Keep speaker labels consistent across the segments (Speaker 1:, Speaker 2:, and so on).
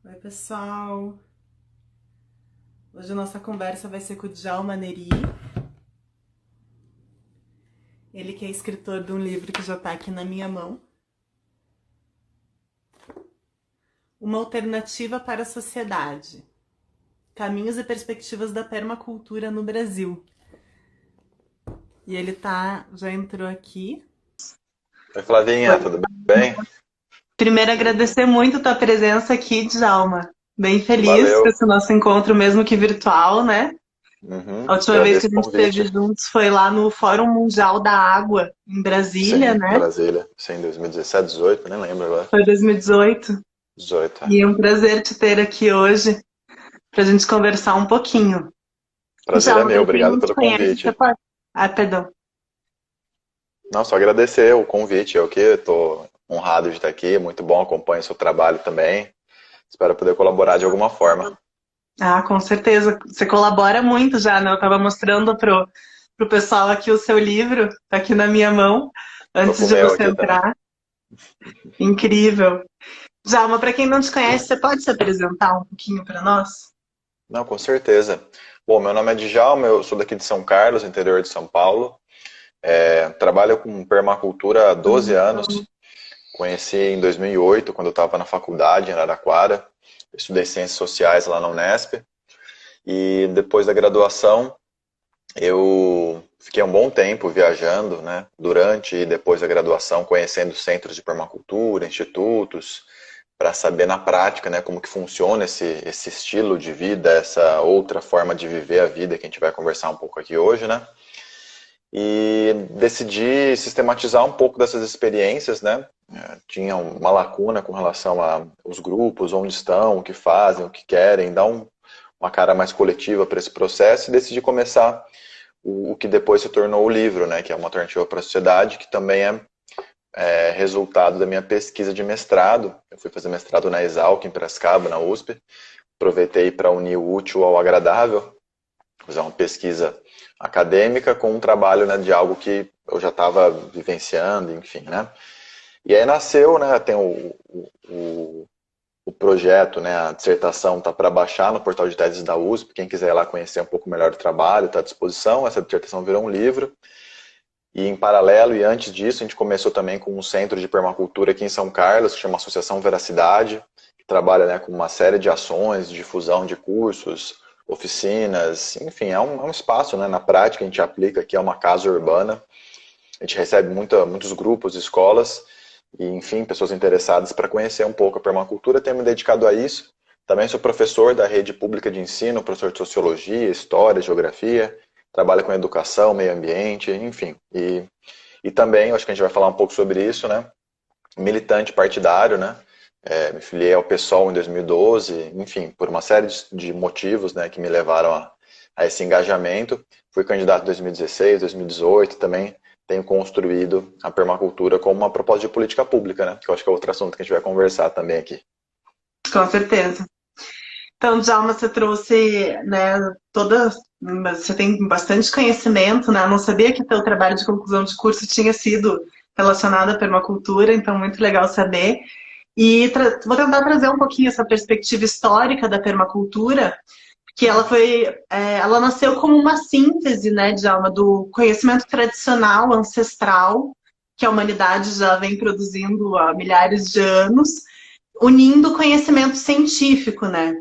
Speaker 1: Oi, pessoal. Hoje a nossa conversa vai ser com o Djalma Neri. Ele que é escritor de um livro que já está aqui na minha mão. Uma alternativa para a sociedade. Caminhos e perspectivas da permacultura no Brasil. E ele já entrou aqui.
Speaker 2: Oi, Flavinha, tudo bem?
Speaker 1: Primeiro, agradecer muito a tua presença aqui, Djalma. Bem feliz com
Speaker 2: Valeu.
Speaker 1: esse nosso encontro, mesmo que virtual, né? A última vez que
Speaker 2: Agradeço
Speaker 1: a
Speaker 2: o
Speaker 1: gente esteve
Speaker 2: convite.
Speaker 1: juntos foi lá no Fórum Mundial da Água, em Brasília,
Speaker 2: Sim,
Speaker 1: né?
Speaker 2: Brasília. Sim, 2017, 18, nem lembro agora.
Speaker 1: Foi 2018.
Speaker 2: 18, é.
Speaker 1: E é um prazer te ter aqui hoje para a gente conversar um pouquinho.
Speaker 2: Prazer é
Speaker 1: Djalma,
Speaker 2: meu,
Speaker 1: para quem
Speaker 2: obrigado
Speaker 1: não te
Speaker 2: pelo
Speaker 1: conhece, você
Speaker 2: convite.
Speaker 1: pode. Ah, perdão.
Speaker 2: Não, só agradecer o convite, eu que estou honrado de estar aqui, muito bom, acompanho o seu trabalho também. Espero poder colaborar de alguma forma.
Speaker 1: Ah, com certeza. Você colabora muito já, né? Eu estava mostrando pro pessoal aqui o seu livro, tá aqui na minha mão,
Speaker 2: Tô com
Speaker 1: antes
Speaker 2: o
Speaker 1: de
Speaker 2: meu
Speaker 1: você
Speaker 2: aqui também.
Speaker 1: entrar. Incrível. Djalma, para quem não te conhece, você pode se apresentar um pouquinho para nós?
Speaker 2: Não, com certeza. Bom, meu nome é Djalma, eu sou daqui de São Carlos, interior de São Paulo. Trabalho com permacultura há 12 anos. Conheci em 2008, quando eu estava na faculdade, em Araraquara. Estudei Ciências Sociais lá na Unesp. E depois da graduação, eu fiquei um bom tempo viajando, né? Durante e depois da graduação, conhecendo centros de permacultura, institutos, para saber na prática, né, como que funciona esse estilo de vida, essa outra forma de viver a vida que a gente vai conversar um pouco aqui hoje, né? E decidi sistematizar um pouco dessas experiências, né? Tinha uma lacuna com relação aos grupos, onde estão, o que fazem, o que querem, dar uma cara mais coletiva para esse processo e decidi começar o que depois se tornou o livro, né? Que é uma alternativa para a sociedade, que também é resultado da minha pesquisa de mestrado. Eu fui fazer mestrado na Exalc, em Piracicaba, na USP. Aproveitei para unir o útil ao agradável, fazer uma pesquisa acadêmica com um trabalho, né, de algo que eu já estava vivenciando, enfim, né? E aí nasceu, né, tem o projeto, né, a dissertação está para baixar no portal de teses da USP, quem quiser ir lá conhecer um pouco melhor do trabalho, está à disposição, essa dissertação virou um livro, e em paralelo e antes disso, a gente começou também com um centro de permacultura aqui em São Carlos, que chama Associação Veracidade, que trabalha, né, com uma série de ações, de difusão de cursos, oficinas, enfim, é um espaço, né, na prática a gente aplica aqui, é uma casa urbana, a gente recebe muitos grupos, escolas, e enfim, pessoas interessadas para conhecer um pouco a permacultura, tenho me dedicado a isso. Também sou professor da rede pública de ensino, professor de sociologia, história, geografia, trabalho com educação, meio ambiente, enfim. E também, acho que a gente vai falar um pouco sobre isso, né? Militante partidário, né? Me filiei ao PSOL em 2012, enfim, por uma série de motivos, né, que me levaram a esse engajamento. Fui candidato em 2016, 2018, também tenho construído a permacultura como uma proposta de política pública, né? Que eu acho que é outro assunto que a gente vai conversar também aqui.
Speaker 1: Com certeza. Então, Djalma, você trouxe, né, você tem bastante conhecimento, né? Eu não sabia que teu trabalho de conclusão de curso tinha sido relacionado à permacultura, então muito legal saber. E vou tentar trazer um pouquinho essa perspectiva histórica da permacultura, que ela nasceu como uma síntese, né, Djalma, do conhecimento tradicional, ancestral, que a humanidade já vem produzindo há milhares de anos, unindo o conhecimento científico, né?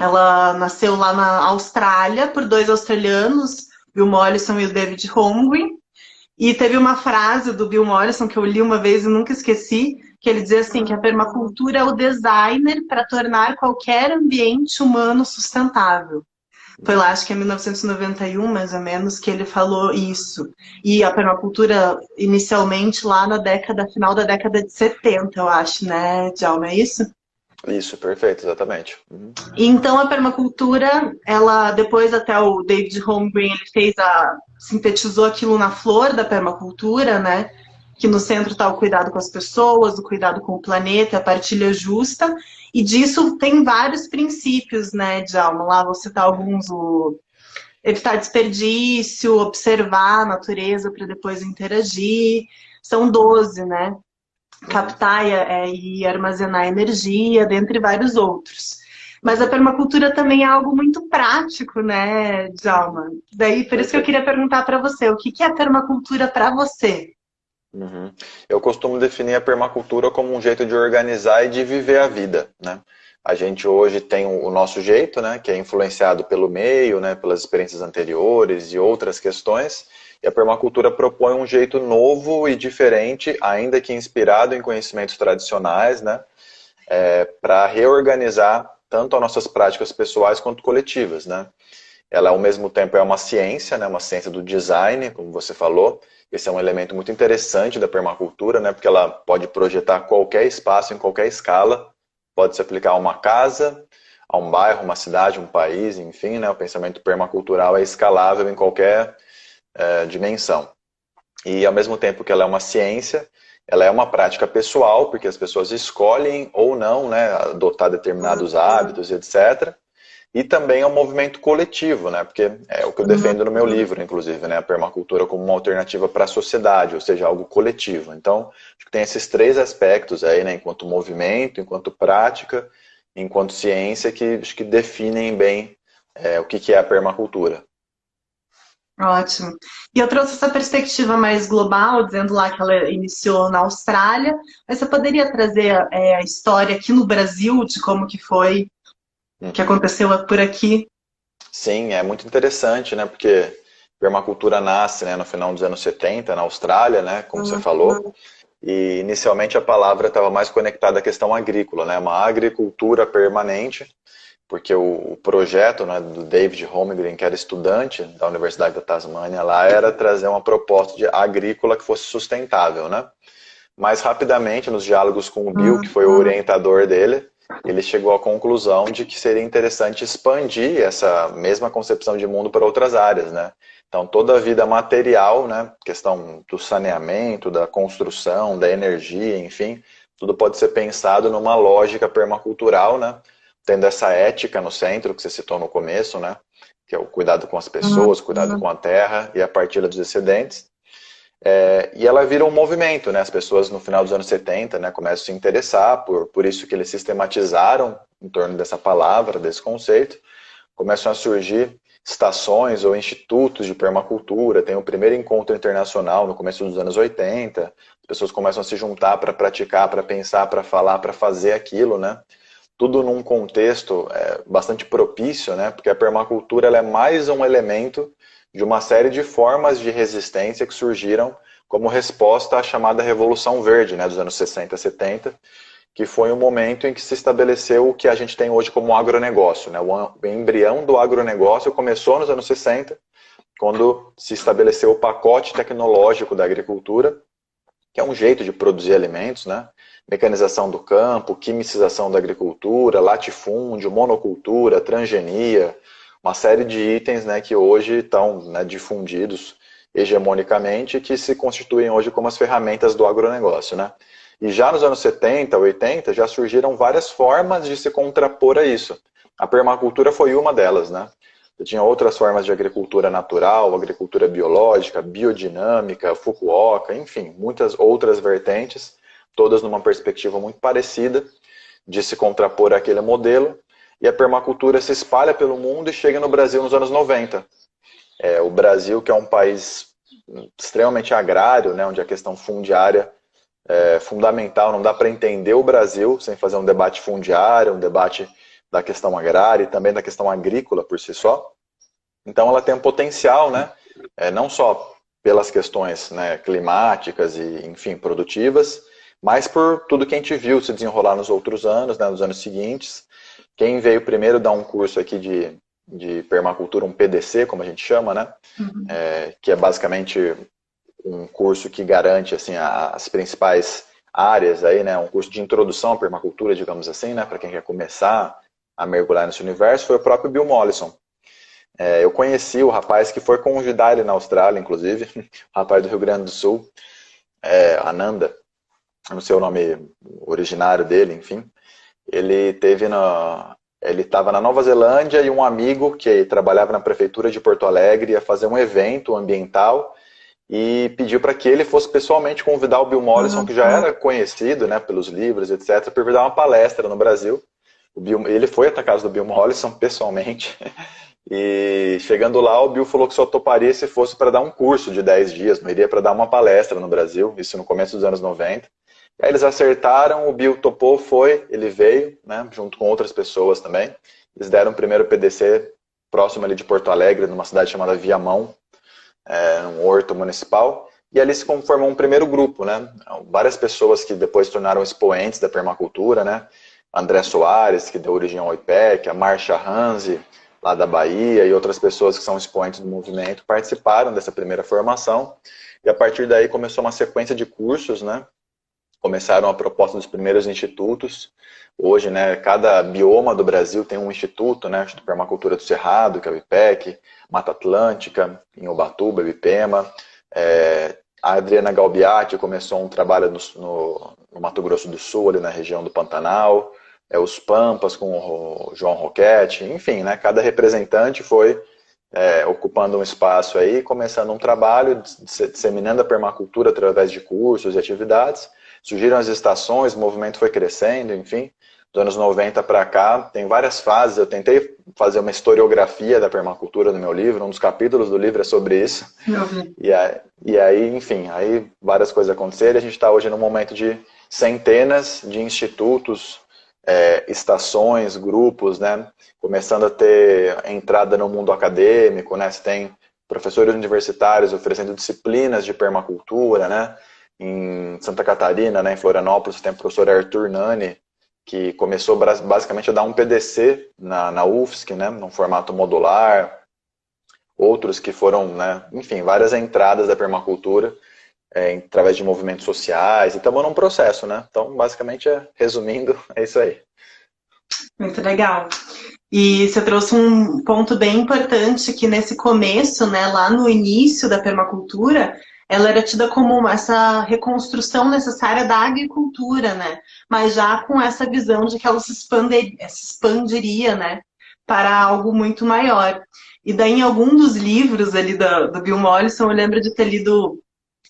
Speaker 1: Ela nasceu lá na Austrália por dois australianos, Bill Mollison e o David Holmgren. E teve uma frase do Bill Mollison que eu li uma vez e nunca esqueci, que ele dizia assim, que a permacultura é o designer para tornar qualquer ambiente humano sustentável. Foi lá, acho que em 1991, mais ou menos, que ele falou isso. E a permacultura, inicialmente, lá final da década de 70, eu acho, né, Djalma, é isso?
Speaker 2: Isso, perfeito, exatamente. Uhum.
Speaker 1: Então a permacultura, ela depois até o David Holmgren, ele sintetizou aquilo na flor da permacultura, né? Que no centro está o cuidado com as pessoas, o cuidado com o planeta, a partilha justa, e disso tem vários princípios, né, Djalma? Lá vou citar alguns, o evitar desperdício, observar a natureza para depois interagir. São 12, né?
Speaker 2: Uhum.
Speaker 1: captar e armazenar energia, dentre vários outros. Mas a permacultura também é algo muito prático, né,
Speaker 2: Uhum.
Speaker 1: Djalma? Daí, por isso que eu
Speaker 2: Perfeito.
Speaker 1: queria perguntar para você, o que que é permacultura para você?
Speaker 2: Uhum. Eu costumo definir a permacultura como um jeito de organizar e de viver a vida, né? A gente hoje tem o nosso jeito, né, que é influenciado pelo meio, né, pelas experiências anteriores e outras questões, e a permacultura propõe um jeito novo e diferente, ainda que inspirado em conhecimentos tradicionais, né, para reorganizar tanto as nossas práticas pessoais quanto coletivas, né? Ela, ao mesmo tempo, é uma ciência, né, uma ciência do design, como você falou. Esse é um elemento muito interessante da permacultura, né, porque ela pode projetar qualquer espaço em qualquer escala. Pode se aplicar a uma casa, a um bairro, uma cidade, um país, enfim, né, o pensamento permacultural é escalável em qualquer dimensão. E, ao mesmo tempo que ela é uma ciência, ela é uma prática pessoal, porque as pessoas escolhem ou não, né, adotar determinados hábitos, etc. E também é um movimento coletivo, né? Porque é o que eu defendo no meu livro, inclusive, né? A permacultura como uma alternativa para a sociedade, ou seja, algo coletivo. Então, acho que tem esses três aspectos aí, né? Enquanto movimento, enquanto prática, enquanto ciência, que acho que definem bem o que que é a permacultura.
Speaker 1: Ótimo. E eu trouxe essa perspectiva mais global, dizendo lá que ela iniciou na Austrália, mas você poderia trazer a história aqui no Brasil de como que foi, que
Speaker 2: Uhum.
Speaker 1: aconteceu por aqui?
Speaker 2: Sim, é muito interessante, né? Porque permacultura nasce, né, no final dos anos 70 na Austrália, né? Como você falou. E inicialmente a palavra estava mais conectada à questão agrícola, né? Uma agricultura permanente, porque o projeto, né, do David Holmgren, que era estudante da Universidade da Tasmânia, lá era trazer uma proposta de agrícola que fosse sustentável, né? Mas rapidamente, nos diálogos com o Bill, que foi o orientador dele, ele chegou à conclusão de que seria interessante expandir essa mesma concepção de mundo para outras áreas, né? Então, toda a vida material, né, questão do saneamento, da construção, da energia, enfim, tudo pode ser pensado numa lógica permacultural, né, tendo essa ética no centro, que você citou no começo, né, que é o cuidado com as pessoas, cuidado com a terra e a partilha dos excedentes. E ela vira um movimento, né? As pessoas no final dos anos 70, né, começam a se interessar por isso que eles sistematizaram em torno dessa palavra, desse conceito. Começam a surgir estações ou institutos de permacultura. Tem o primeiro encontro internacional no começo dos anos 80. As pessoas começam a se juntar para praticar, para pensar, para falar, para fazer aquilo, né? Tudo num contexto bastante propício, né? Porque a permacultura ela é mais um elemento de uma série de formas de resistência que surgiram como resposta à chamada Revolução Verde, né, dos anos 60 e 70, que foi um momento em que se estabeleceu o que a gente tem hoje como agronegócio. Né? O embrião do agronegócio começou nos anos 60, quando se estabeleceu o pacote tecnológico da agricultura, que é um jeito de produzir alimentos, né? Mecanização do campo, quimicização da agricultura, latifúndio, monocultura, transgenia, uma série de itens, né, que hoje estão, né, difundidos hegemonicamente e que se constituem hoje como as ferramentas do agronegócio, né? E já nos anos 70, 80, já surgiram várias formas de se contrapor a isso. A permacultura foi uma delas, né? Você tinha outras formas de agricultura natural, agricultura biológica, biodinâmica, Fukuoka, enfim, muitas outras vertentes, todas numa perspectiva muito parecida de se contrapor àquele modelo. E a permacultura se espalha pelo mundo e chega no Brasil nos anos 90. O Brasil, que é um país extremamente agrário, né, onde a questão fundiária é fundamental, não dá para entender o Brasil sem fazer um debate fundiário, um debate da questão agrária e também da questão agrícola por si só. Então ela tem um potencial, né, não só pelas questões, né, climáticas e, enfim, produtivas, mas por tudo que a gente viu se desenrolar nos outros anos, né, nos anos seguintes. Quem veio primeiro dar um curso aqui de permacultura, um PDC, como a gente chama, né, que é basicamente um curso que garante assim as principais áreas aí, né, um curso de introdução à permacultura, digamos assim, né, para quem quer começar a mergulhar nesse universo, foi o próprio Bill Mollison. Eu conheci o rapaz que foi convidar ele na Austrália, inclusive, o rapaz do Rio Grande do Sul, Ananda, não sei o nome originário dele, enfim. Ele estava na Nova Zelândia e um amigo que trabalhava na prefeitura de Porto Alegre ia fazer um evento ambiental e pediu para que ele fosse pessoalmente convidar o Bill Mollison, que já era conhecido, né, pelos livros, etc., para vir dar uma palestra no Brasil. Ele foi até a casa do Bill Mollison pessoalmente, e chegando lá, o Bill falou que só toparia se fosse para dar um curso de 10 dias, não iria para dar uma palestra no Brasil, isso no começo dos anos 90. Aí eles acertaram, o Bill topou, foi, ele veio, né, junto com outras pessoas também. Eles deram o primeiro PDC próximo ali de Porto Alegre, numa cidade chamada Viamão, um horto municipal, e ali se formou um primeiro grupo, né? Várias pessoas que depois se tornaram expoentes da permacultura, né? André Soares, que deu origem ao IPEC, a Marcia Hanzi, lá da Bahia, e outras pessoas que são expoentes do movimento, participaram dessa primeira formação, e a partir daí começou uma sequência de cursos, né? Começaram a proposta dos primeiros institutos. Hoje, né, cada bioma do Brasil tem um instituto, né, Instituto de Permacultura do Cerrado, que é o IPEC, Mata Atlântica, em Ubatuba, Ibipema. A Adriana Galbiati começou um trabalho no Mato Grosso do Sul, ali na região do Pantanal. Os Pampas com o João Roquete. Enfim, né, cada representante foi ocupando um espaço aí, começando um trabalho, disseminando a permacultura através de cursos e atividades. Surgiram as estações, o movimento foi crescendo, enfim, dos anos 90 para cá, tem várias fases. Eu tentei fazer uma historiografia da permacultura no meu livro, um dos capítulos do livro é sobre isso. E aí, enfim, aí várias coisas aconteceram, e a gente está hoje num momento de centenas de institutos, estações, grupos, né, começando a ter entrada no mundo acadêmico, né, você tem professores universitários oferecendo disciplinas de permacultura, né. Em Santa Catarina, né, em Florianópolis, tem o professor Arthur Nani, que começou basicamente a dar um PDC na UFSC, né, num formato modular. Outros que foram, né, enfim, várias entradas da permacultura através de movimentos sociais, e estamos num processo, né? Então, basicamente, resumindo, é isso aí.
Speaker 1: Muito legal. E você trouxe um ponto bem importante, que nesse começo, né, lá no início da permacultura, ela era tida como essa reconstrução necessária da agricultura, né? Mas já com essa visão de que ela se expandiria, né, para algo muito maior. E daí, em algum dos livros ali do Bill Mollison, eu lembro de ter lido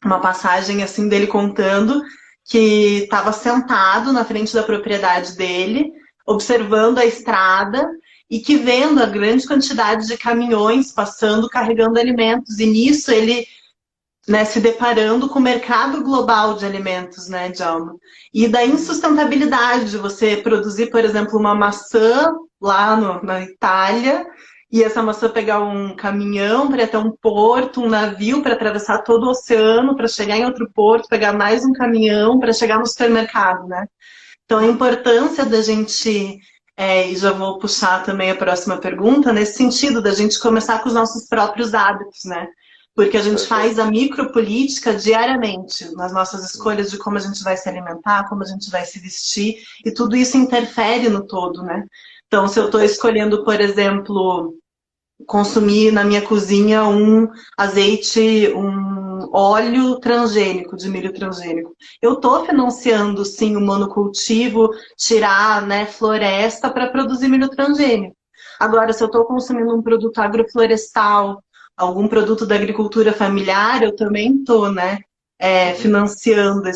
Speaker 1: uma passagem assim dele contando que estava sentado na frente da propriedade dele, observando a estrada e que vendo a grande quantidade de caminhões passando, carregando alimentos. E nisso ele, né, se deparando com o mercado global de alimentos, né, Djalma? E da insustentabilidade de você produzir, por exemplo, uma maçã lá na Itália, e essa maçã pegar um caminhão para ir até um porto, um navio para atravessar todo o oceano, para chegar em outro porto, pegar mais um caminhão para chegar no supermercado, né? Então, a importância da gente, e já vou puxar também a próxima pergunta, nesse sentido, da gente começar com os nossos próprios hábitos, né? Porque a gente faz a micropolítica diariamente, nas nossas escolhas de como a gente vai se alimentar, como a gente vai se vestir, e tudo isso interfere no todo, né? Então, se eu estou escolhendo, por exemplo, consumir na minha cozinha um azeite, um óleo transgênico, de milho transgênico, eu estou financiando, sim, o monocultivo, tirar, né, floresta para produzir milho transgênico. Agora, se eu estou consumindo um produto agroflorestal, algum produto da agricultura familiar, eu também estou, né, financiando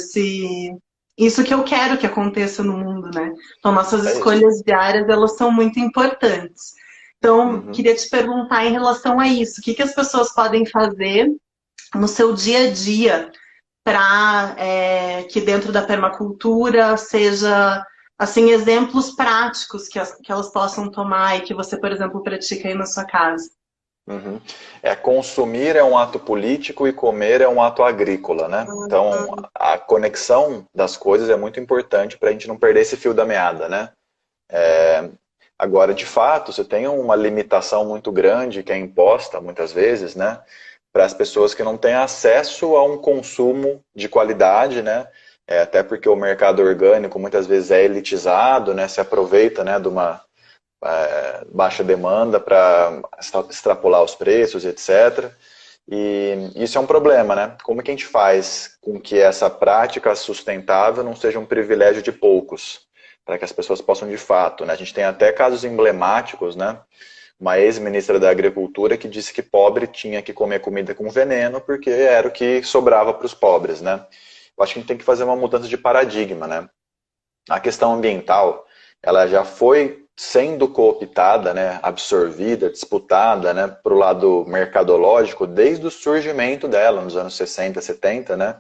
Speaker 1: isso que eu quero que aconteça no mundo, né? Então, nossas escolhas diárias, elas são muito importantes. Então, queria te perguntar em relação a isso, o que as pessoas podem fazer no seu dia a dia para que dentro da permacultura seja, assim, exemplos práticos que elas possam tomar e que você, por exemplo, pratica aí na sua casa?
Speaker 2: Consumir é um ato político e comer é um ato agrícola, né? Então, a conexão das coisas é muito importante para a gente não perder esse fio da meada, né? Agora, de fato, você tem uma limitação muito grande que é imposta, muitas vezes, né? Para as pessoas que não têm acesso a um consumo de qualidade, né? Até porque o mercado orgânico muitas vezes é elitizado, né? Se aproveita, né, de uma baixa demanda para extrapolar os preços, etc. E isso é um problema, né? Como que a gente faz com que essa prática sustentável não seja um privilégio de poucos, para que as pessoas possam de fato, né? A gente tem até casos emblemáticos, né? uma ex-ministra da Agricultura que disse que pobre tinha que comer comida com veneno porque era o que sobrava para os pobres, né? Eu acho que a gente tem que fazer uma mudança de paradigma, né? A questão ambiental, ela já foi sendo cooptada, né, absorvida, disputada, né, para o lado mercadológico desde o surgimento dela, nos anos 60, 70, né,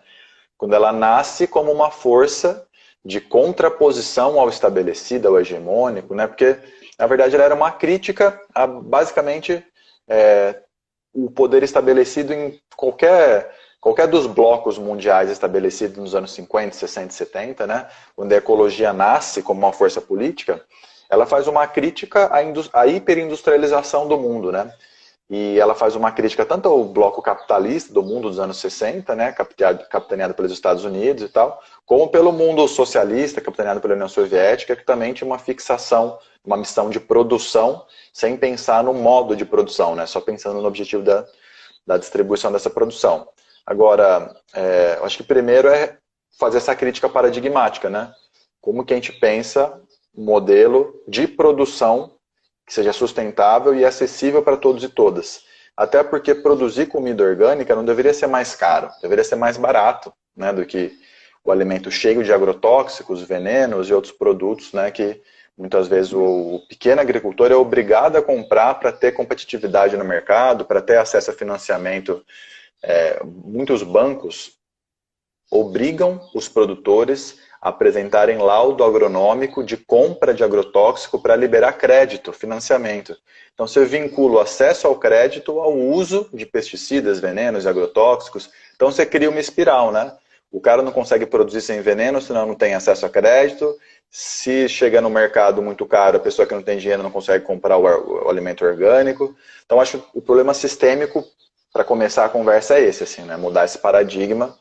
Speaker 2: quando ela nasce como uma força de contraposição ao estabelecido, ao hegemônico, né, porque, na verdade, ela era uma crítica a, basicamente, o poder estabelecido em qualquer dos blocos mundiais estabelecidos nos anos 50, 60 e 70, né, quando a ecologia nasce como uma força política, ela faz uma crítica à hiperindustrialização do mundo, né? E ela faz uma crítica tanto ao bloco capitalista do mundo dos anos 60, né, capitaneado pelos Estados Unidos e tal, como pelo mundo socialista, capitaneado pela União Soviética, que também tinha uma fixação, uma missão de produção, sem pensar no modo de produção, né, só pensando no objetivo da distribuição dessa produção. Agora, eu acho que primeiro é fazer essa crítica paradigmática, né? Como que a gente pensa um modelo de produção que seja sustentável e acessível para todos e todas. Até porque produzir comida orgânica não deveria ser mais caro, deveria ser mais barato, né, do que o alimento cheio de agrotóxicos, venenos e outros produtos, né, que muitas vezes o pequeno agricultor é obrigado a comprar para ter competitividade no mercado, para ter acesso a financiamento. Muitos bancos obrigam os produtores a apresentarem laudo agronômico de compra de agrotóxico para liberar crédito, financiamento. Então você vincula o acesso ao crédito ao uso de pesticidas, venenos e agrotóxicos. Então você cria uma espiral, né? O cara não consegue produzir sem veneno, senão não tem acesso a crédito. Se chega no mercado muito caro, a pessoa que não tem dinheiro não consegue comprar o alimento orgânico. Então acho que o problema sistêmico, para começar a conversa, é esse, assim, né? Mudar esse paradigma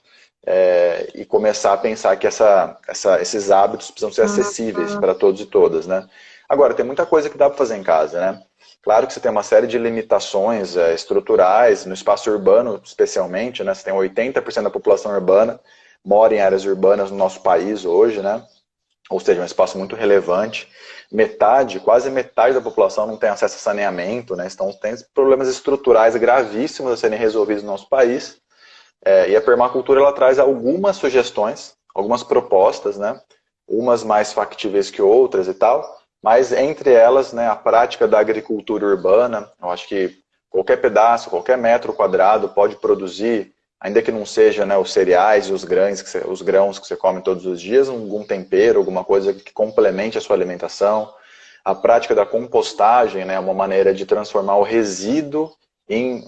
Speaker 2: e começar a pensar que esses hábitos precisam ser acessíveis para todos e todas, né? Agora, tem muita coisa que dá para fazer em casa, né? Claro que você tem uma série de limitações estruturais, no espaço urbano especialmente, né? Você tem 80% da população urbana mora em áreas urbanas no nosso país hoje, né? Ou seja, um espaço muito relevante. Quase metade da população não tem acesso a saneamento, né? Então tem problemas estruturais gravíssimos a serem resolvidos no nosso país. E a permacultura ela traz algumas sugestões, algumas propostas, né? Umas mais factíveis que outras e tal, mas entre elas, né, a prática da agricultura urbana, eu acho que qualquer pedaço, qualquer metro quadrado pode produzir, ainda que não seja, né, os cereais e os grãos que você come todos os dias, algum tempero, alguma coisa que complemente a sua alimentação. A prática da compostagem, né, uma maneira de transformar o resíduo em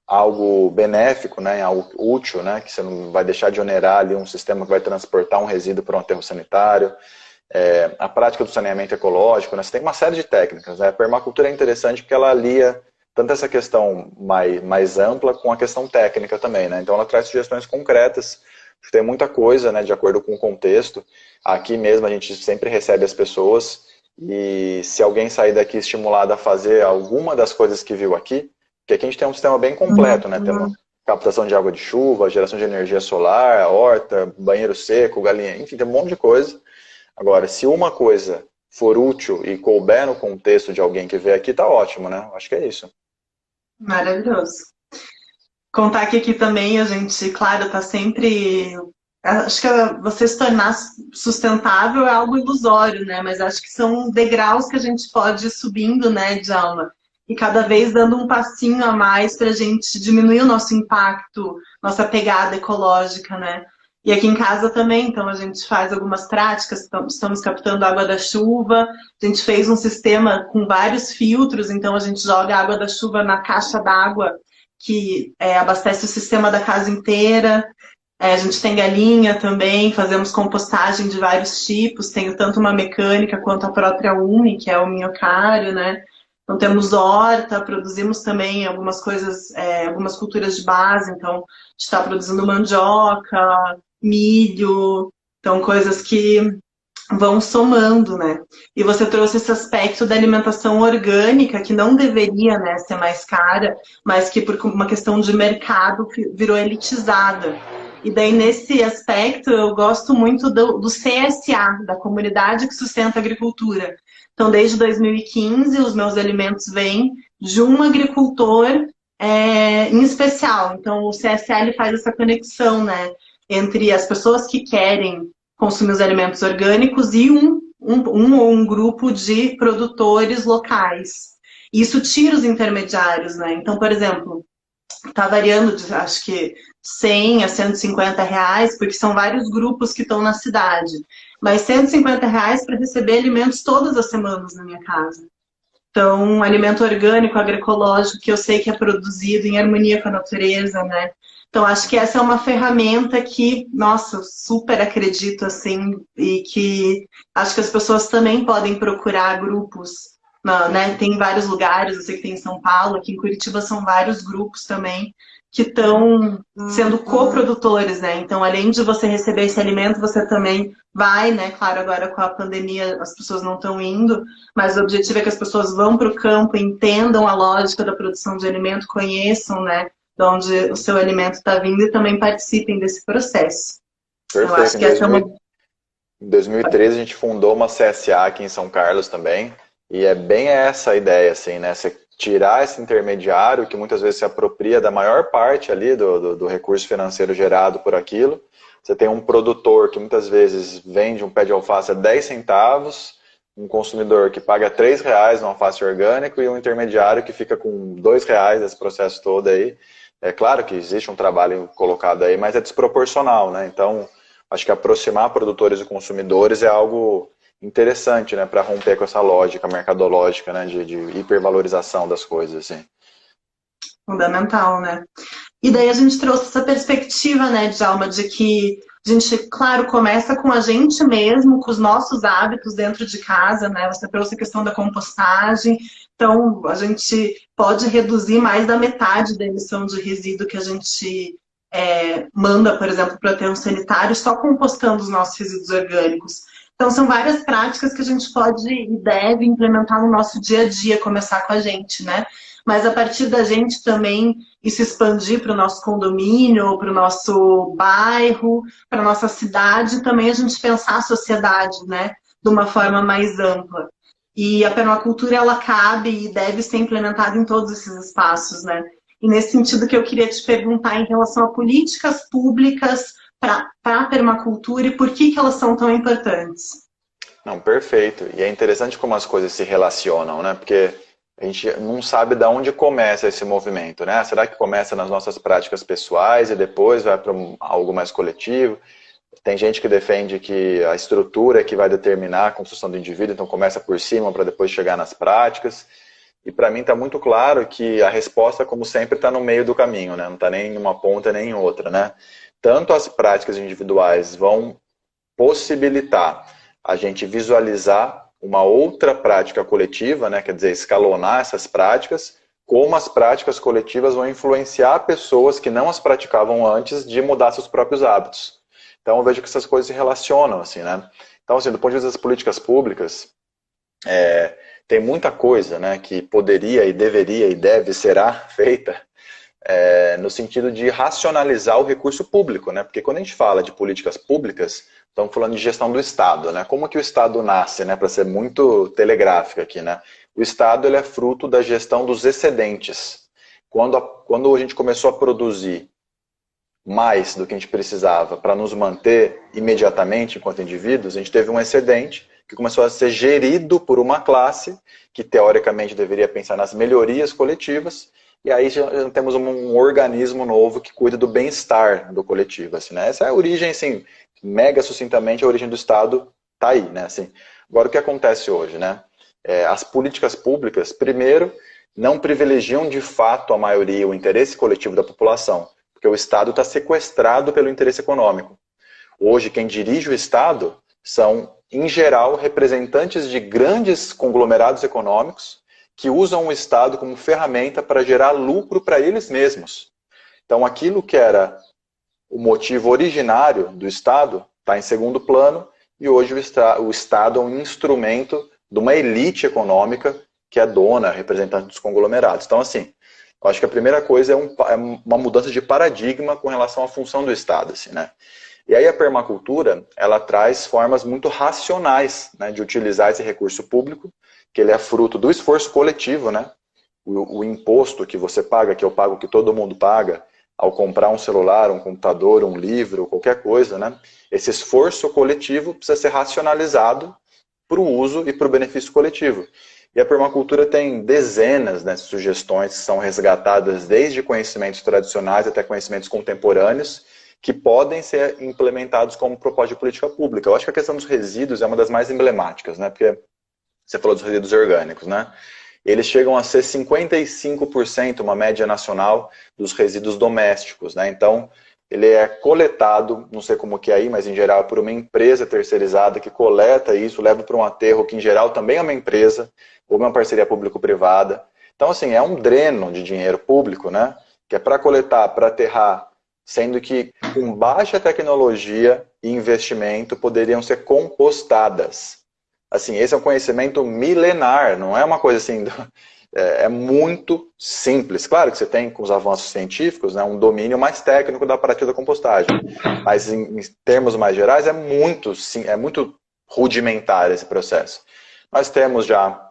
Speaker 2: algo benéfico, né, em algo útil, né, que você não vai deixar de onerar ali um sistema que vai transportar um resíduo para um aterro sanitário. A prática do saneamento ecológico, né, você tem uma série de técnicas, né. A permacultura é interessante porque ela alia tanto essa questão mais ampla com a questão técnica também, né, então ela traz sugestões concretas, tem muita coisa, né, de acordo com o contexto. Aqui mesmo a gente sempre recebe as pessoas e se alguém sair daqui estimulado a fazer alguma das coisas que viu aqui, porque aqui a gente tem um sistema bem completo, né? Temos captação de água de chuva, geração de energia solar, a horta, banheiro seco, galinha, enfim, tem um monte de coisa. Agora, se uma coisa for útil e couber no contexto de alguém que vê aqui, tá ótimo, né? Acho que é isso.
Speaker 1: Maravilhoso. Contar que aqui também a gente, claro, tá sempre... Acho que você se tornar sustentável é algo ilusório, né? Mas acho que são degraus que a gente pode ir subindo, né, Djalma? E cada vez dando um passinho a mais para a gente diminuir o nosso impacto, nossa pegada ecológica, né? E aqui em casa também, então a gente faz algumas práticas, estamos captando água da chuva, a gente fez um sistema com vários filtros, então a gente joga a água da chuva na caixa d'água que abastece o sistema da casa inteira. A gente tem galinha também, fazemos compostagem de vários tipos, tenho tanto uma mecânica quanto a própria UMI, que é o minhocário, né? Então temos horta, produzimos também algumas coisas, algumas culturas de base, então a gente está produzindo mandioca, milho, então coisas que vão somando, né? E você trouxe esse aspecto da alimentação orgânica, que não deveria, né, ser mais cara, mas que por uma questão de mercado virou elitizada. E daí, nesse aspecto, eu gosto muito do CSA, da Comunidade que Sustenta a Agricultura. Então, desde 2015, os meus alimentos vêm de um agricultor em especial. Então, o CSL faz essa conexão, né, entre as pessoas que querem consumir os alimentos orgânicos e um grupo de produtores locais. Isso tira os intermediários, né? Então, por exemplo, está variando de, acho que, 100 a 150 reais, porque são vários grupos que estão na cidade. Mas 150 reais para receber alimentos todas as semanas na minha casa. Então, um alimento orgânico, agroecológico, que eu sei que é produzido em harmonia com a natureza, né? Então, acho que essa é uma ferramenta que, nossa, eu super acredito, assim, e que acho que as pessoas também podem procurar grupos, né? Tem em vários lugares, eu sei que tem em São Paulo, aqui em Curitiba são vários grupos também, que estão sendo coprodutores, né? Então, além de você receber esse alimento, você também vai, né? Claro, agora com a pandemia as pessoas não estão indo, mas o objetivo é que as pessoas vão para o campo, entendam a lógica da produção de alimento, conheçam, né? De onde o seu alimento está vindo e também participem desse processo.
Speaker 2: Perfeito.
Speaker 1: Eu acho que essa é uma...
Speaker 2: Em 2013 a gente fundou uma CSA aqui em São Carlos também, e é bem essa a ideia, assim, né? Você tirar esse intermediário que muitas vezes se apropria da maior parte ali do recurso financeiro gerado por aquilo. Você tem um produtor que muitas vezes vende um pé de alface a 10 centavos, um consumidor que paga 3 reais no alface orgânico e um intermediário que fica com 2 reais nesse processo todo aí. É claro que existe um trabalho colocado aí, mas é desproporcional, né? Então, acho que aproximar produtores e consumidores é algo interessante, né, para romper com essa lógica mercadológica, né, de hipervalorização das coisas, assim.
Speaker 1: Fundamental, né? E daí a gente trouxe essa perspectiva, né, Djalma, de que a gente, claro, começa com a gente mesmo, com os nossos hábitos dentro de casa, né? Você trouxe a questão da compostagem, então a gente pode reduzir mais da metade da emissão de resíduo que a gente manda, por exemplo, para aterro sanitário, só compostando os nossos resíduos orgânicos. Então, são várias práticas que a gente pode e deve implementar no nosso dia a dia, começar com a gente, né? Mas a partir da gente também isso expandir para o nosso condomínio, para o nosso bairro, para a nossa cidade, também a gente pensar a sociedade, né? De uma forma mais ampla. E a permacultura, ela cabe e deve ser implementada em todos esses espaços, né? E nesse sentido que eu queria te perguntar em relação a políticas públicas para a permacultura e por que elas são tão importantes.
Speaker 2: Não, perfeito. E é interessante como as coisas se relacionam, né? Porque a gente não sabe de onde começa esse movimento, né? Será que começa nas nossas práticas pessoais e depois vai para algo mais coletivo? Tem gente que defende que a estrutura é que vai determinar a construção do indivíduo, então começa por cima para depois chegar nas práticas. E para mim está muito claro que a resposta, como sempre, está no meio do caminho, né? Não está nem em uma ponta nem em outra, né? Tanto as práticas individuais vão possibilitar a gente visualizar uma outra prática coletiva, né? Quer dizer, escalonar essas práticas, como as práticas coletivas vão influenciar pessoas que não as praticavam antes de mudar seus próprios hábitos. Então eu vejo que essas coisas se relacionam, assim, né? Então, assim, do ponto de vista das políticas públicas, tem muita coisa, né, que poderia e deveria e deve será feita no sentido de racionalizar o recurso público, né? Porque quando a gente fala de políticas públicas, estamos falando de gestão do Estado, né? Como que o Estado nasce, né? Para ser muito telegráfico aqui, né? O Estado, ele é fruto da gestão dos excedentes. Quando a gente começou a produzir mais do que a gente precisava para nos manter imediatamente enquanto indivíduos, a gente teve um excedente que começou a ser gerido por uma classe que teoricamente deveria pensar nas melhorias coletivas, e aí já temos um organismo novo que cuida do bem-estar do coletivo. Assim, né? Essa é a origem, assim, mega sucintamente, a origem do Estado está aí. Né? Assim, agora, o que acontece hoje? Né? As políticas públicas, primeiro, não privilegiam de fato a maioria, o interesse coletivo da população, porque o Estado está sequestrado pelo interesse econômico. Hoje, quem dirige o Estado são, em geral, representantes de grandes conglomerados econômicos que usam o Estado como ferramenta para gerar lucro para eles mesmos. Então, aquilo que era o motivo originário do Estado está em segundo plano e hoje o Estado é um instrumento de uma elite econômica que é dona, representante dos conglomerados. Então, assim, eu acho que a primeira coisa é uma mudança de paradigma com relação à função do Estado. Assim, né? E aí a permacultura, ela traz formas muito racionais, né, de utilizar esse recurso público, que ele é fruto do esforço coletivo, né? O imposto que você paga, que eu pago, que todo mundo paga, ao comprar um celular, um computador, um livro, qualquer coisa, né? Esse esforço coletivo precisa ser racionalizado para o uso e para o benefício coletivo. E a permacultura tem dezenas, né, de sugestões que são resgatadas desde conhecimentos tradicionais até conhecimentos contemporâneos, que podem ser implementados como proposta de política pública. Eu acho que a questão dos resíduos é uma das mais emblemáticas, né? Porque você falou dos resíduos orgânicos, né? Eles chegam a ser 55%, uma média nacional, dos resíduos domésticos, né? Então, ele é coletado, não sei como que é aí, mas em geral por uma empresa terceirizada que coleta isso, leva para um aterro, que em geral também é uma empresa, ou uma parceria público-privada. Então, assim, é um dreno de dinheiro público, né? Que é para coletar, para aterrar, sendo que com baixa tecnologia e investimento poderiam ser compostadas. Assim, esse é um conhecimento milenar, não é uma coisa assim, é muito simples. Claro que você tem, com os avanços científicos, né, um domínio mais técnico da prática da compostagem, mas em termos mais gerais é muito rudimentar esse processo. Nós temos já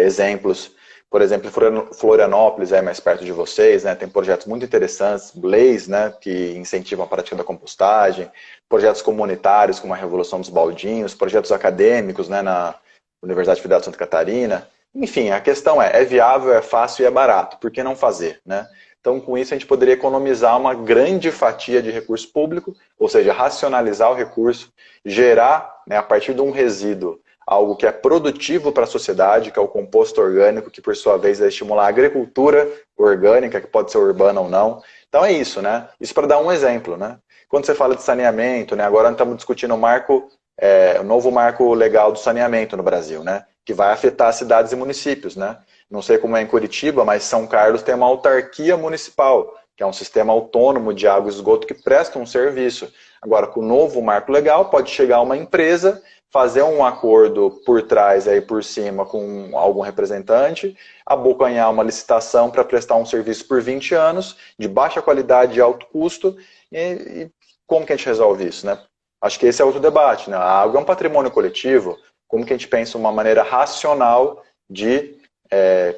Speaker 2: exemplos, por exemplo, Florianópolis é mais perto de vocês, né, tem projetos muito interessantes, leis, né, que incentivam a prática da compostagem, projetos comunitários como a Revolução dos Baldinhos, projetos acadêmicos, né, na Universidade Federal de Santa Catarina. Enfim, a questão é viável, é fácil e é barato, por que não fazer, né? Então, com isso, a gente poderia economizar uma grande fatia de recurso público, ou seja, racionalizar o recurso, gerar, né, a partir de um resíduo, algo que é produtivo para a sociedade, que é o composto orgânico, que por sua vez vai estimular a agricultura orgânica, que pode ser urbana ou não. Então é isso, né? Isso para dar um exemplo, né? Quando você fala de saneamento, né, agora nós estamos discutindo o novo marco legal do saneamento no Brasil, né, que vai afetar cidades e municípios, né? Não sei como é em Curitiba, mas São Carlos tem uma autarquia municipal, que é um sistema autônomo de água e esgoto que presta um serviço. Agora, com o novo marco legal, pode chegar uma empresa, fazer um acordo por trás, aí por cima, com algum representante, abocanhar uma licitação para prestar um serviço por 20 anos, de baixa qualidade e alto custo, e como que a gente resolve isso, né? Acho que esse é outro debate, né? A água é um patrimônio coletivo, como que a gente pensa uma maneira racional de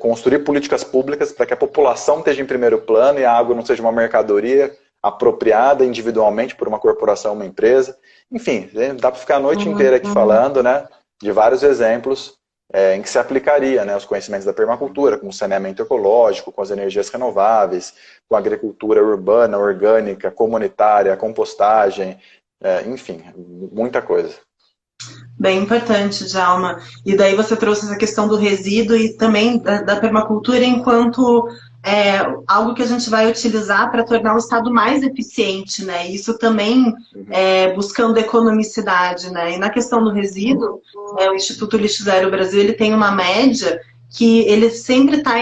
Speaker 2: construir políticas públicas para que a população esteja em primeiro plano e a água não seja uma mercadoria apropriada individualmente por uma corporação, uma empresa. Enfim, dá para ficar a noite inteira aqui falando, né, de vários exemplos em que se aplicaria, né, os conhecimentos da permacultura, com o saneamento ecológico, com as energias renováveis, com a agricultura urbana, orgânica, comunitária, compostagem, enfim, muita coisa.
Speaker 1: Bem importante, Djalma. E daí você trouxe essa questão do resíduo e também da permacultura enquanto algo que a gente vai utilizar para tornar o Estado mais eficiente, né? Isso também buscando economicidade, né? E na questão do resíduo, o Instituto Lixo Zero Brasil ele tem uma média que ele sempre está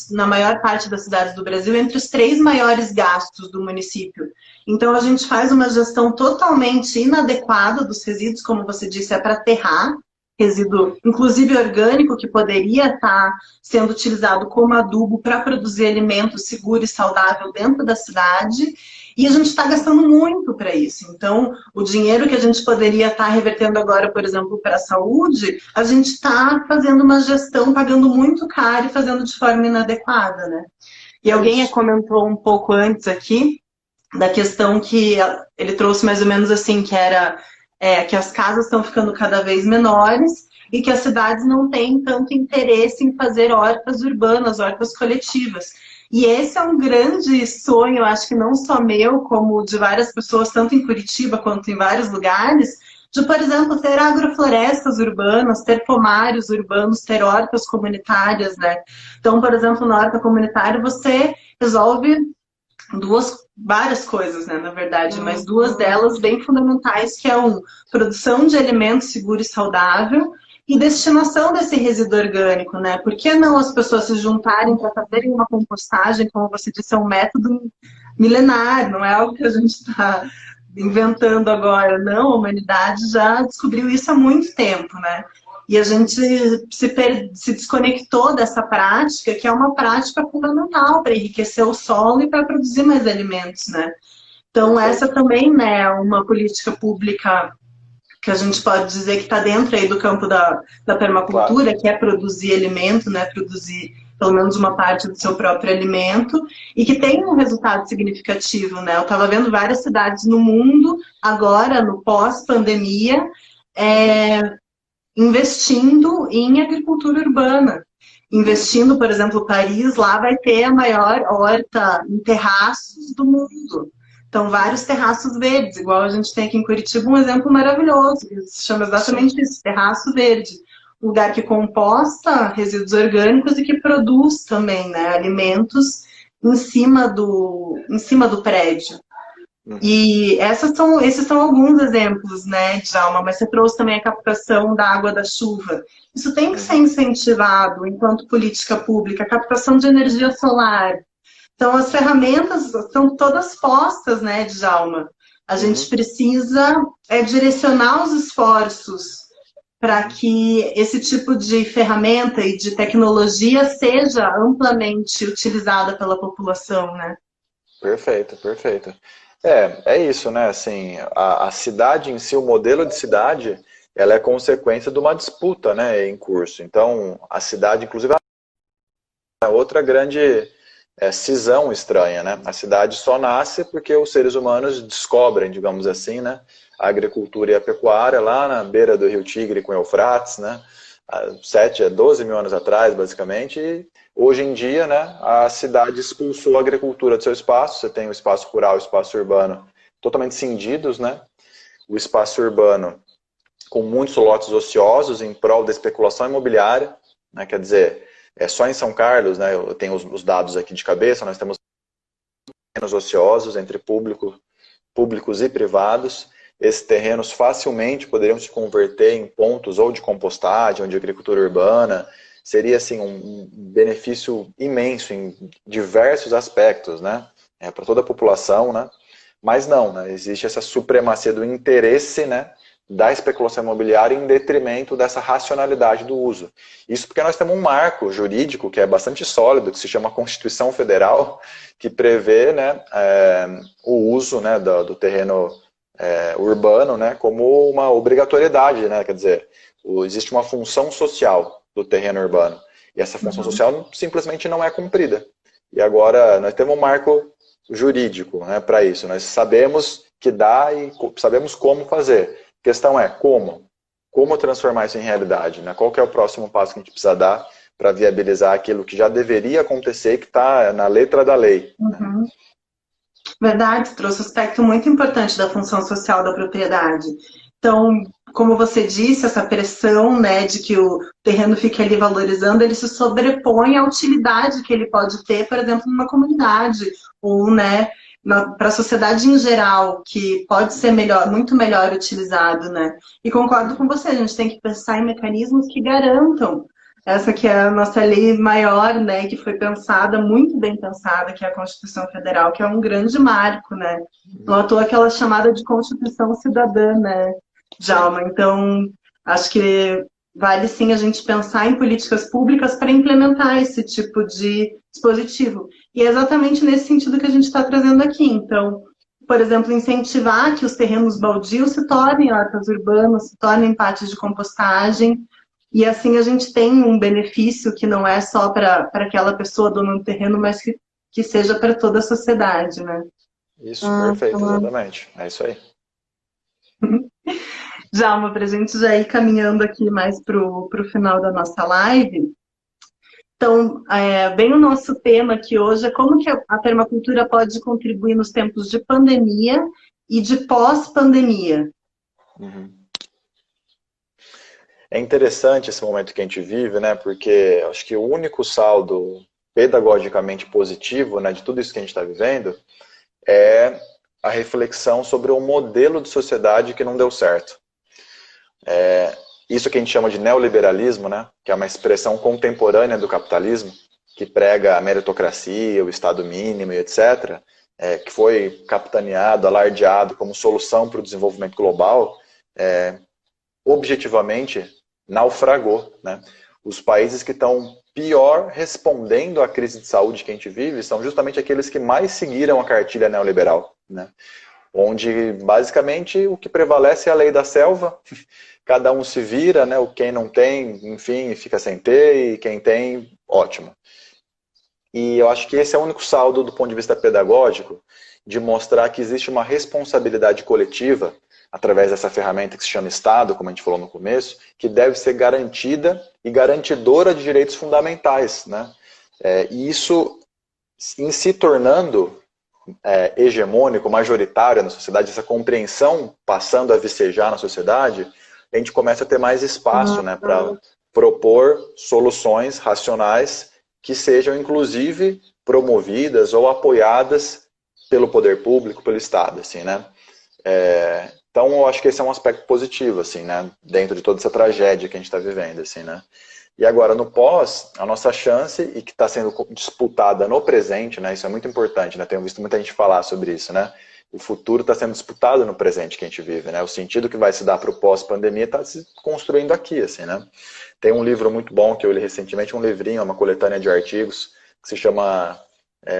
Speaker 1: na maior parte das cidades do Brasil, entre os 3 maiores gastos do município. Então, a gente faz uma gestão totalmente inadequada dos resíduos, como você disse, é para aterrar, resíduo, inclusive orgânico, que poderia estar sendo utilizado como adubo para produzir alimento seguro e saudável dentro da cidade, e a gente está gastando muito para isso. Então, o dinheiro que a gente poderia estar revertendo agora, por exemplo, para a saúde, a gente está fazendo uma gestão, pagando muito caro e fazendo de forma inadequada, né? E alguém comentou um pouco antes aqui, da questão que ele trouxe mais ou menos assim, que era que as casas estão ficando cada vez menores e que as cidades não têm tanto interesse em fazer hortas urbanas, hortas coletivas. E esse é um grande sonho, acho que não só meu, como de várias pessoas, tanto em Curitiba quanto em vários lugares, de, por exemplo, ter agroflorestas urbanas, ter pomares urbanos, ter hortas comunitárias, né? Então, por exemplo, na horta comunitária você resolve várias coisas, né, na verdade, mas 2 delas bem fundamentais, que é produção de alimento seguro e saudável e destinação desse resíduo orgânico, né? Por que não as pessoas se juntarem para fazerem uma compostagem, como você disse, é um método milenar, não é algo que a gente está inventando agora, não, a humanidade já descobriu isso há muito tempo, né? E a gente se desconectou dessa prática, que é uma prática fundamental para enriquecer o solo e para produzir mais alimentos, né? Então, essa
Speaker 2: Perfeito.
Speaker 1: também, né, é uma política pública que a gente pode dizer que está dentro aí do campo da
Speaker 2: Claro.
Speaker 1: permacultura, que é produzir alimento, né, produzir pelo menos uma parte do seu próprio alimento, e que tem um resultado significativo, né? Eu estava vendo várias cidades no mundo, agora, no pós-pandemia,
Speaker 2: Uhum.
Speaker 1: investindo em agricultura urbana. Investindo, por exemplo, Paris, lá vai ter a maior horta em terraços do mundo. Então, vários terraços verdes, igual a gente tem aqui em Curitiba, um exemplo maravilhoso, que se chama
Speaker 2: Sim.
Speaker 1: exatamente isso, terraço verde. Um lugar que composta resíduos orgânicos e que produz também, né, alimentos em cima do prédio.
Speaker 2: Uhum.
Speaker 1: E esses são alguns exemplos, né, Djalma, mas você trouxe também a captação da água da chuva. Isso tem que ser
Speaker 2: Uhum.
Speaker 1: incentivado enquanto política pública, a captação de energia solar. Então, as ferramentas são todas postas, né, Djalma? A gente
Speaker 2: Uhum.
Speaker 1: precisa direcionar os esforços para
Speaker 2: Uhum.
Speaker 1: que esse tipo de ferramenta e de tecnologia seja amplamente utilizada pela população, né?
Speaker 2: Perfeito, perfeito. É isso, né? Assim, a cidade em si, o modelo de cidade, ela é consequência de uma disputa, né, em curso. Então, a cidade, inclusive, é outra grande cisão estranha, né? A cidade só nasce porque os seres humanos descobrem, digamos assim, né, a agricultura e a pecuária lá na beira do Rio Tigre com Eufrates, né? Há 7 a 12 mil anos atrás, basicamente, e hoje em dia, né, a cidade expulsou a agricultura do seu espaço. Você tem o espaço rural, o espaço urbano totalmente cindidos, né? O espaço urbano com muitos lotes ociosos em prol da especulação imobiliária, né? Quer dizer, só em São Carlos, né, eu tenho os dados aqui de cabeça, nós temos terrenos ociosos entre públicos e privados. Esses terrenos facilmente poderiam se converter em pontos ou de compostagem ou de agricultura urbana. Seria assim um benefício imenso em diversos aspectos, né? Para toda a população, né? Mas não, né? Existe essa supremacia do interesse, né, da especulação imobiliária em detrimento dessa racionalidade do uso. Isso porque nós temos um marco jurídico que é bastante sólido, que se chama Constituição Federal, que prevê, né, o uso, né, do terreno urbano, né, como uma obrigatoriedade, né, quer dizer, existe uma função social do terreno urbano, e essa função
Speaker 1: Uhum.
Speaker 2: social simplesmente não é cumprida. E agora nós temos um marco jurídico, né, para isso. Nós sabemos que dá e sabemos como fazer. A questão é como. Como transformar isso em realidade? Né? Qual que é o próximo passo que a gente precisa dar para viabilizar aquilo que já deveria acontecer, que está na letra da lei? Né?
Speaker 1: Uhum. Verdade, trouxe um aspecto muito importante da função social da propriedade. Então, como você disse, essa pressão, né, de que o terreno fique ali valorizando, ele se sobrepõe à utilidade que ele pode ter, por exemplo, numa comunidade, ou, né, para a sociedade em geral, que pode ser melhor, muito melhor utilizado, né? E concordo com você, a gente tem que pensar em mecanismos que garantam essa que é a nossa lei maior, né, que foi pensada, muito bem pensada, que é a Constituição Federal, que é um grande marco, né? Não à toa que ela é chamada de Constituição Cidadã, né,
Speaker 2: Sim.
Speaker 1: Djalma? Então, acho que vale sim a gente pensar em políticas públicas para implementar esse tipo de dispositivo. E é exatamente nesse sentido que a gente está trazendo aqui. Então, por exemplo, incentivar que os terrenos baldios se tornem hortas urbanas, se tornem pátios de compostagem, e assim a gente tem um benefício que não é só para aquela pessoa dona do terreno, mas que seja para toda a sociedade, né?
Speaker 2: Isso, perfeito, exatamente. É isso aí.
Speaker 1: Djalma, para a gente já ir caminhando aqui mais para o final da nossa live. Então, bem o nosso tema aqui hoje é como que a permacultura pode contribuir nos tempos de pandemia e de pós-pandemia.
Speaker 2: Uhum. É interessante esse momento que a gente vive, né? Porque acho que o único saldo pedagogicamente positivo, né, de tudo isso que a gente está vivendo é a reflexão sobre o modelo de sociedade que não deu certo. Isso que a gente chama de neoliberalismo, né, que é uma expressão contemporânea do capitalismo, que prega a meritocracia, o Estado mínimo e etc., que foi capitaneado, alardeado como solução para o desenvolvimento global, objetivamente naufragou. Né? Os países que estão pior respondendo à crise de saúde que a gente vive são justamente aqueles que mais seguiram a cartilha neoliberal. Né? onde basicamente o que prevalece é a lei da selva, cada um se vira, né? Quem não tem, enfim, fica sem ter, e quem tem, ótimo. E eu acho que esse é o único saldo do ponto de vista pedagógico, de mostrar que existe uma responsabilidade coletiva, através dessa ferramenta que se chama Estado, como a gente falou no começo, que deve ser garantida e garantidora de direitos fundamentais, né? E isso, em se tornando hegemônico, majoritário na sociedade, essa compreensão passando a vicejar na sociedade, a gente começa a ter mais espaço, né, para propor soluções racionais que sejam, inclusive, promovidas ou apoiadas pelo poder público, pelo Estado, assim, né? Então, eu acho que esse é um aspecto positivo, assim, né, dentro de toda essa tragédia que a gente está vivendo, assim, né? E agora, no pós, a nossa chance, e que está sendo disputada no presente, né, isso é muito importante, né, tenho visto muita gente falar sobre isso, né, o futuro está sendo disputado no presente que a gente vive, né, o sentido que vai se dar para o pós-pandemia está se construindo aqui, assim, né. Tem um livro muito bom que eu li recentemente, um livrinho, uma coletânea de artigos, que se chama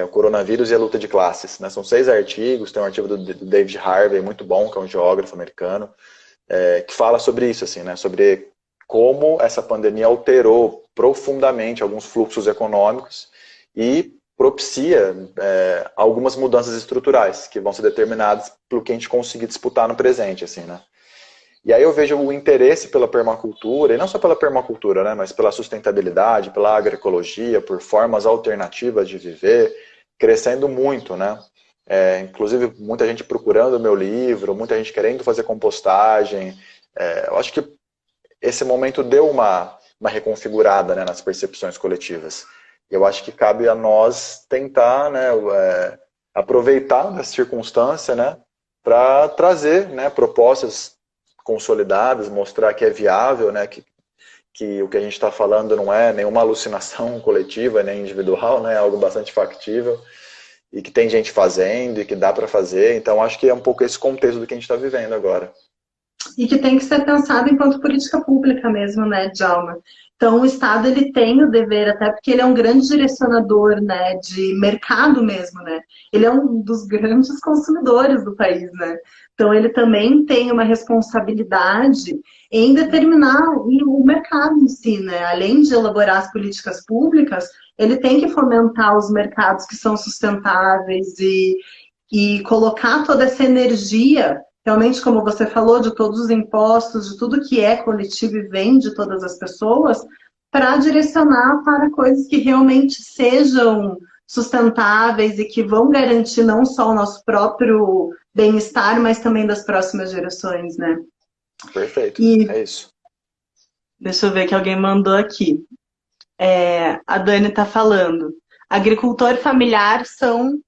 Speaker 2: O Coronavírus e a Luta de Classes, né, são 6 artigos, tem um artigo do David Harvey, muito bom, que é um geógrafo americano, que fala sobre isso, assim, né, sobre como essa pandemia alterou profundamente alguns fluxos econômicos e propicia algumas mudanças estruturais que vão ser determinadas pelo que a gente conseguir disputar no presente, assim, né? E aí eu vejo o interesse pela permacultura, e não só pela permacultura, né, mas pela sustentabilidade, pela agroecologia, por formas alternativas de viver, crescendo muito, né? Inclusive, muita gente procurando o meu livro, muita gente querendo fazer compostagem. Eu acho que esse momento deu uma reconfigurada, né, nas percepções coletivas. Eu acho que cabe a nós tentar, né, aproveitar essa circunstância, né, para trazer, né, propostas consolidadas, mostrar que é viável, né, que o que a gente está falando não é nenhuma alucinação coletiva, nem individual, né, é algo bastante factível, e que tem gente fazendo, e que dá para fazer. Então, acho que é um pouco esse contexto do que a gente está vivendo agora.
Speaker 1: E que tem que ser pensado enquanto política pública mesmo, né, Djalma? Então, o Estado ele tem o dever, até porque ele é um grande direcionador, né, de mercado mesmo, né? Ele é um dos grandes consumidores do país, né? Então, ele também tem uma responsabilidade em determinar o mercado em si, né? Além de elaborar as políticas públicas, ele tem que fomentar os mercados que são sustentáveis e colocar toda essa energia, realmente, como você falou, de todos os impostos, de tudo que é coletivo e vem de todas as pessoas, para direcionar para coisas que realmente sejam sustentáveis e que vão garantir não só o nosso próprio bem-estar, mas também das próximas gerações, né?
Speaker 2: Perfeito, é isso.
Speaker 1: Deixa eu ver que alguém mandou aqui. A Dani está falando. Agricultor familiar São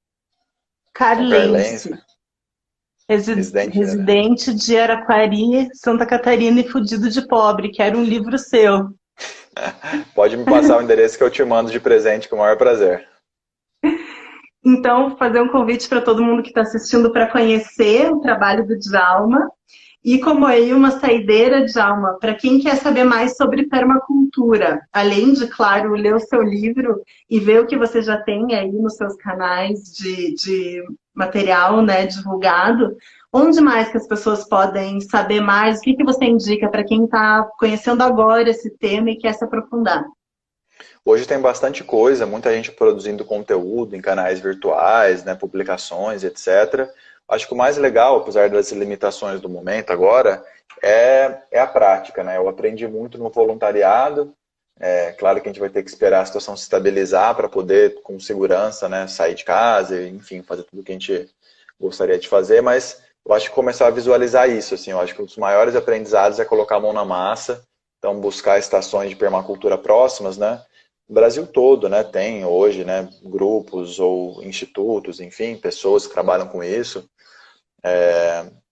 Speaker 1: Carlense. Residente de Araquari, Santa Catarina e fudido de pobre. Quero um livro seu.
Speaker 2: Pode me passar o endereço que eu te mando de presente com o maior prazer.
Speaker 1: Então, fazer um convite para todo mundo que está assistindo para conhecer o trabalho do Djalma. E como aí uma saideira, Djalma, para quem quer saber mais sobre permacultura, além de, claro, ler o seu livro e ver o que você já tem aí nos seus canais de material, né, divulgado, onde mais que as pessoas podem saber mais? O que você indica para quem está conhecendo agora esse tema e quer se aprofundar?
Speaker 2: Hoje tem bastante coisa, muita gente produzindo conteúdo em canais virtuais, né, publicações, etc. Acho que o mais legal, apesar das limitações do momento agora, é a prática, né? Eu aprendi muito no voluntariado. Claro que a gente vai ter que esperar a situação se estabilizar para poder, com segurança, né, sair de casa, enfim, fazer tudo o que a gente gostaria de fazer, mas eu acho que começar a visualizar isso, assim, eu acho que um dos maiores aprendizados é colocar a mão na massa, então buscar estações de permacultura próximas, né? O Brasil todo, né, tem hoje, né, grupos ou institutos, enfim, pessoas que trabalham com isso.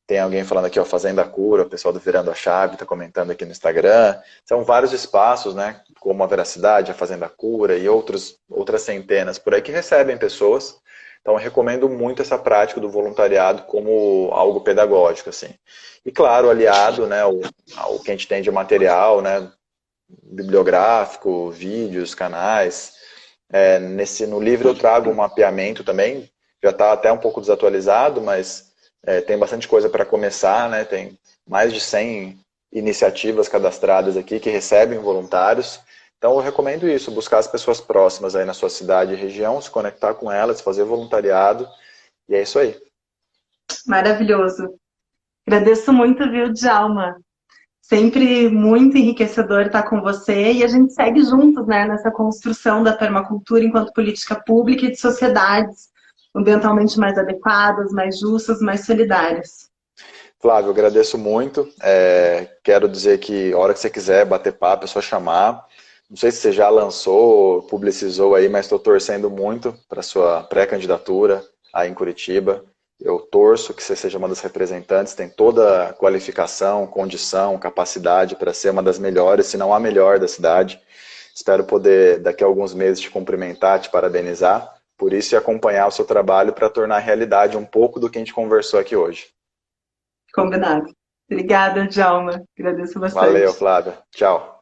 Speaker 2: Tem alguém falando aqui, ó, Fazenda Cura, o pessoal do Virando a Chave está comentando aqui no Instagram. São vários espaços, né, como a Veracidade, a Fazenda Cura e outras centenas por aí que recebem pessoas. Então eu recomendo muito essa prática do voluntariado como algo pedagógico, assim. E claro, aliado, né, ao que a gente tem de material, né, bibliográfico, vídeos, canais. No livro eu trago um mapeamento também, já está até um pouco desatualizado, mas tem bastante coisa para começar, né? Tem mais de 100 iniciativas cadastradas aqui que recebem voluntários. Então eu recomendo isso, buscar as pessoas próximas aí na sua cidade e região, se conectar com elas, fazer voluntariado, e é isso aí.
Speaker 1: Maravilhoso. Agradeço muito, viu, Djalma? Sempre muito enriquecedor estar com você e a gente segue juntos, né, nessa construção da permacultura enquanto política pública e de sociedades ambientalmente mais adequadas, mais justas, mais solidárias.
Speaker 2: Flávio, eu agradeço muito. Quero dizer que a hora que você quiser bater papo, é só chamar. Não sei se você já lançou, publicizou aí, mas estou torcendo muito para a sua pré-candidatura aí em Curitiba. Eu torço que você seja uma das representantes, tem toda a qualificação, condição, capacidade para ser uma das melhores, se não a melhor da cidade. Espero poder, daqui a alguns meses, te cumprimentar, te parabenizar por isso e acompanhar o seu trabalho para tornar realidade um pouco do que a gente conversou aqui hoje.
Speaker 1: Combinado. Obrigada, Djalma. Agradeço bastante.
Speaker 2: Valeu, Flávia. Tchau.